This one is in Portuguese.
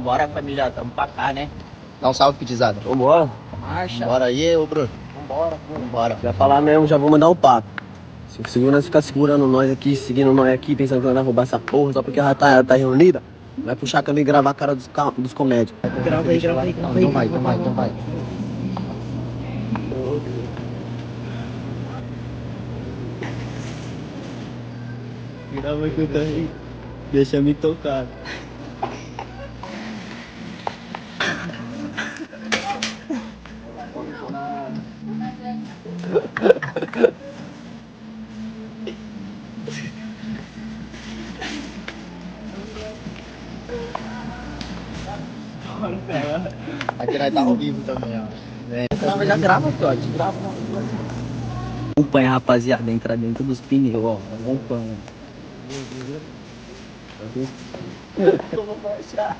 Vambora, família, tamo pra cá, né? Dá um salve, Pitizada. Vambora. Marcha. Bora aí, ô Bruno. Vambora, Vambora. Já falar mesmo, já vou mandar o papo. Se o segurança ficar segurando nós aqui, seguindo nós aqui, pensando que nós vamos roubar essa porra, só porque ela tá reunida, vai puxar a câmera e gravar a cara dos comédios. Grava aí, grava aí, grava aí. Então vai. Grava que eu tô aí. Deixa me tocar. Aqui nós tá ao vivo também, ó. Não, já grava, Todd. Grava. Acompanha, rapaziada, entrar dentro dos pneus, ó. Acompanha. Eu vou marchar.